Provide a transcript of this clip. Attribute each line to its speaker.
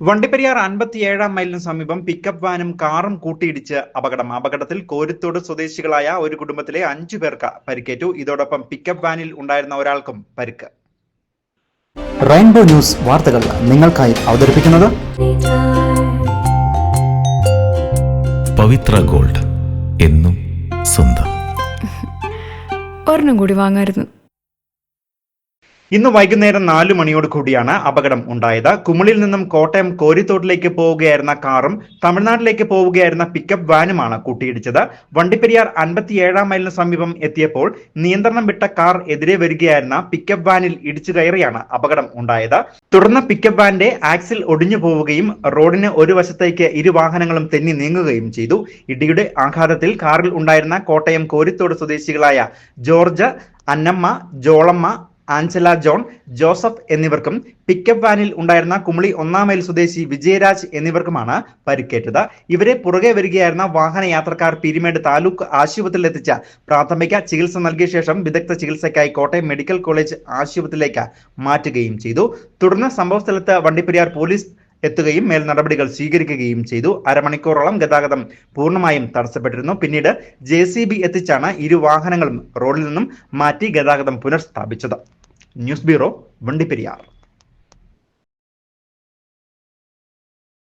Speaker 1: വണ്ടിപ്പെരിയാർ 57-ാം മൈലിന് സമീപം പിക്കപ്പ് വാനും കാറും കൂട്ടിയിടിച്ച് അപകടത്തിൽ കോരിത്തോട് സ്വദേശികളായ ഒരു കുടുംബത്തിലെ 5 പേർക്ക് പരിക്കേറ്റു. ഇതോടൊപ്പം പിക്കപ്പ് വാനിൽ ഉണ്ടായിരുന്ന ഒരാൾക്കും പരിക്ക്.
Speaker 2: റെയിൻബോ ന്യൂസ് വാർത്തകൾ നിങ്ങൾക്കായി അവതരിപ്പിക്കുന്നത്
Speaker 3: പവിത്ര ഗോൾഡ്, എന്നും സ്വന്തം.
Speaker 4: ഒരെണ്ണം കൂടി വാങ്ങായിരുന്നു.
Speaker 1: ഇന്ന് വൈകുന്നേരം 4 മണിയോട് കൂടിയാണ് അപകടം ഉണ്ടായത്. കുമിളിൽ നിന്നും കോട്ടയം കോരിത്തോട്ടിലേക്ക് പോവുകയായിരുന്ന കാറും തമിഴ്നാട്ടിലേക്ക് പോവുകയായിരുന്ന പിക്കപ്പ് വാനുമാണ് കൂട്ടിയിടിച്ചത്. വണ്ടിപ്പെരിയാർ 57-ാം മൈലിന് സമീപം എത്തിയപ്പോൾ നിയന്ത്രണം വിട്ട കാർ എതിരെ വരികയായിരുന്ന പിക്കപ്പ് വാനിൽ ഇടിച്ചു കയറിയാണ് അപകടം ഉണ്ടായത്. തുടർന്ന് പിക്കപ്പ് വാന്റെ ആക്സിൽ ഒടിഞ്ഞു പോവുകയും റോഡിന് ഒരു വശത്തേക്ക് ഇരു വാഹനങ്ങളും തെന്നി നീങ്ങുകയും ചെയ്തു. ഇടിയുടെ ആഘാതത്തിൽ കാറിൽ ഉണ്ടായിരുന്ന കോട്ടയം കോരിത്തോട് സ്വദേശികളായ George, Annamma, Jollamma, Angela John, Joseph എന്നിവർക്കും പിക്കപ്പ് വാനിൽ ഉണ്ടായിരുന്ന കുമിളി 1-ാം മൈൽ സ്വദേശി വിജയരാജ് എന്നിവർക്കുമാണ് പരിക്കേറ്റത്. ഇവരെ പുറകെ വരികയായിരുന്ന വാഹന യാത്രക്കാർ പീരുമേട് താലൂക്ക് ആശുപത്രിയിൽ എത്തിച്ച പ്രാഥമിക ചികിത്സ നൽകിയ ശേഷം വിദഗ്ധ ചികിത്സയ്ക്കായി കോട്ടയം മെഡിക്കൽ കോളേജ് ആശുപത്രിയിലേക്ക് മാറ്റുകയും ചെയ്തു. തുടർന്ന് സംഭവസ്ഥലത്ത് വണ്ടിപ്പെരിയാർ പോലീസ് എത്തുകയും മേൽ നടപടികൾ സ്വീകരിക്കുകയും ചെയ്തു. അരമണിക്കൂറോളം ഗതാഗതം പൂർണ്ണമായും തടസ്സപ്പെട്ടിരുന്നു. പിന്നീട് JCB എത്തിച്ചാണ് ഇരു വാഹനങ്ങളും റോഡിൽ നിന്നും മാറ്റി ഗതാഗതം പുനഃസ്ഥാപിച്ചത്. News bureau, Vandiperiyar.